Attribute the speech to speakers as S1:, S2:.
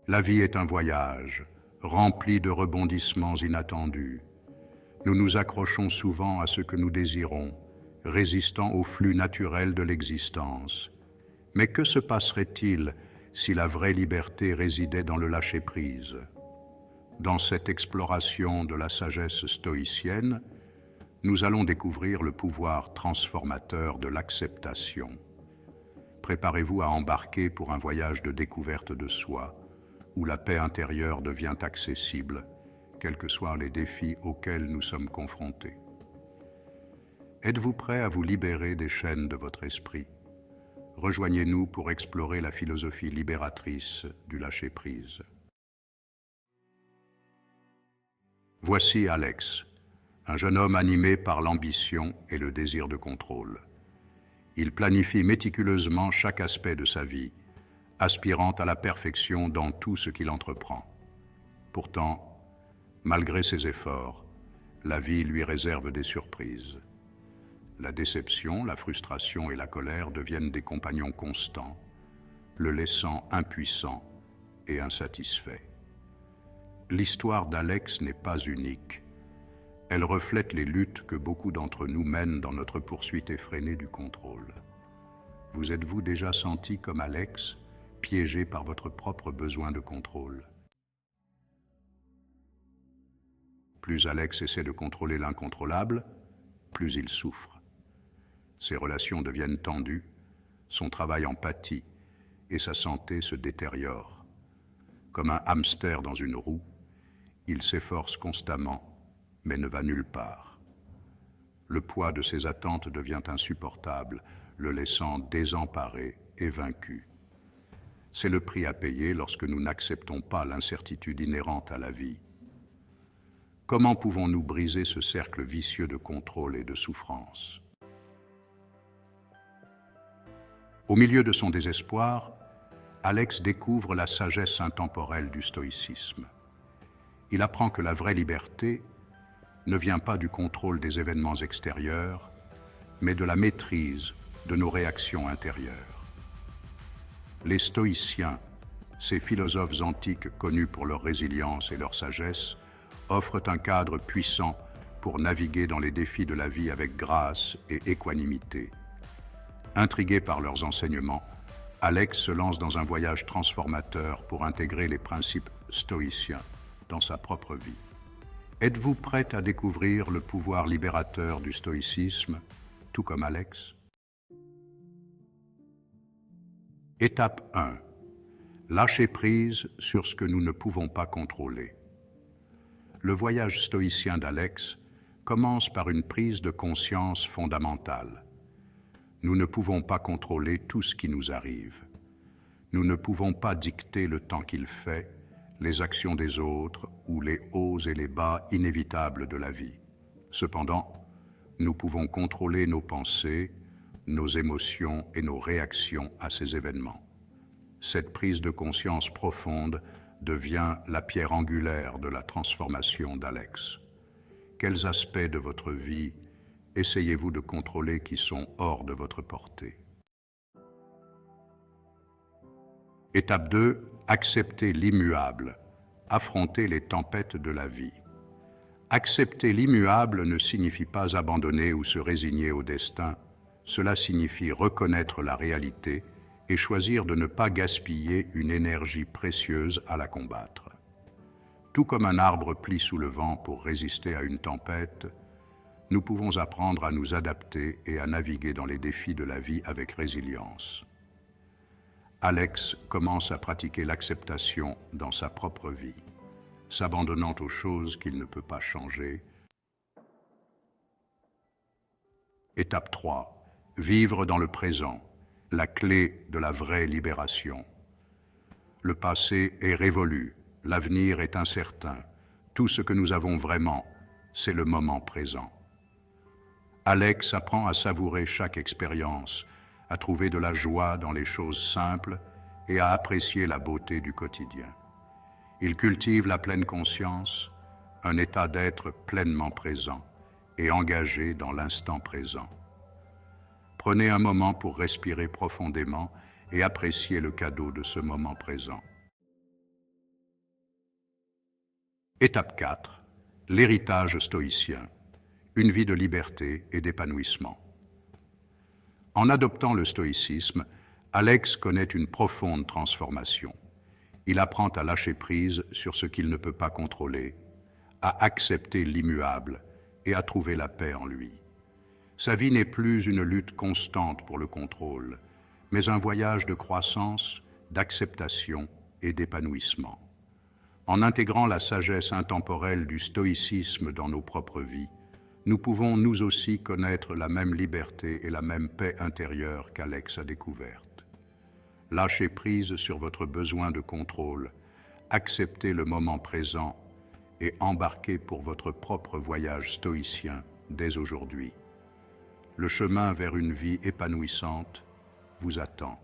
S1: La vie est un voyage, rempli de rebondissements inattendus. Nous nous accrochons souvent à ce que nous désirons, résistant au flux naturel de l'existence. Mais que se passerait-il si la vraie liberté résidait dans le lâcher-prise? Dans cette exploration de la sagesse stoïcienne, nous allons découvrir le pouvoir transformateur de l'acceptation. Préparez-vous à embarquer pour un voyage de découverte de soi, où la paix intérieure devient accessible, quels que soient les défis auxquels nous sommes confrontés. Êtes-vous prêt à vous libérer des chaînes de votre esprit? Rejoignez-nous pour explorer la philosophie libératrice du lâcher-prise. Voici Alex, un jeune homme animé par l'ambition et le désir de contrôle. Il planifie méticuleusement chaque aspect de sa vie, aspirant à la perfection dans tout ce qu'il entreprend. Pourtant, malgré ses efforts, la vie lui réserve des surprises. La déception, la frustration et la colère deviennent des compagnons constants, le laissant impuissant et insatisfait. L'histoire d'Alex n'est pas unique. Elle reflète les luttes que beaucoup d'entre nous mènent dans notre poursuite effrénée du contrôle. Vous êtes-vous déjà senti comme Alex, piégé par votre propre besoin de contrôle? Plus Alex essaie de contrôler l'incontrôlable, plus il souffre. Ses relations deviennent tendues, son travail en pâtit et sa santé se détériore. Comme un hamster dans une roue, il s'efforce constamment, mais ne va nulle part. Le poids de ses attentes devient insupportable, le laissant désemparé et vaincu. C'est le prix à payer lorsque nous n'acceptons pas l'incertitude inhérente à la vie. Comment pouvons-nous briser ce cercle vicieux de contrôle et de souffrance? Au milieu de son désespoir, Alex découvre la sagesse intemporelle du stoïcisme. Il apprend que la vraie liberté ne vient pas du contrôle des événements extérieurs, mais de la maîtrise de nos réactions intérieures. Les stoïciens, ces philosophes antiques connus pour leur résilience et leur sagesse, offrent un cadre puissant pour naviguer dans les défis de la vie avec grâce et équanimité. Intrigué par leurs enseignements, Alex se lance dans un voyage transformateur pour intégrer les principes stoïciens dans sa propre vie. Êtes-vous prête à découvrir le pouvoir libérateur du stoïcisme, tout comme Alex? Étape 1. Lâcher prise sur ce que nous ne pouvons pas contrôler. Le voyage stoïcien d'Alex commence par une prise de conscience fondamentale. Nous ne pouvons pas contrôler tout ce qui nous arrive. Nous ne pouvons pas dicter le temps qu'il fait, les actions des autres ou les hauts et les bas inévitables de la vie. Cependant, nous pouvons contrôler nos pensées, nos émotions et nos réactions à ces événements. Cette prise de conscience profonde devient la pierre angulaire de la transformation d'Alex. Quels aspects de votre vie essayez-vous de contrôler qui sont hors de votre portée? Étape 2. Accepter l'immuable, affronter les tempêtes de la vie. Accepter l'immuable ne signifie pas abandonner ou se résigner au destin. Cela signifie reconnaître la réalité et choisir de ne pas gaspiller une énergie précieuse à la combattre. Tout comme un arbre plie sous le vent pour résister à une tempête, nous pouvons apprendre à nous adapter et à naviguer dans les défis de la vie avec résilience. Alex commence à pratiquer l'acceptation dans sa propre vie, s'abandonnant aux choses qu'il ne peut pas changer. Étape 3. Vivre dans le présent, la clé de la vraie libération. Le passé est révolu, l'avenir est incertain. Tout ce que nous avons vraiment, c'est le moment présent. Alex apprend à savourer chaque expérience, à trouver de la joie dans les choses simples et à apprécier la beauté du quotidien. Il cultive la pleine conscience, un état d'être pleinement présent et engagé dans l'instant présent. Prenez un moment pour respirer profondément et apprécier le cadeau de ce moment présent. Étape 4. L'héritage stoïcien. Une vie de liberté et d'épanouissement. En adoptant le stoïcisme, Alex connaît une profonde transformation. Il apprend à lâcher prise sur ce qu'il ne peut pas contrôler, à accepter l'immuable et à trouver la paix en lui. Sa vie n'est plus une lutte constante pour le contrôle, mais un voyage de croissance, d'acceptation et d'épanouissement. En intégrant la sagesse intemporelle du stoïcisme dans nos propres vies, nous pouvons nous aussi connaître la même liberté et la même paix intérieure qu'Alex a découverte. Lâchez prise sur votre besoin de contrôle, acceptez le moment présent et embarquez pour votre propre voyage stoïcien dès aujourd'hui. Le chemin vers une vie épanouissante vous attend.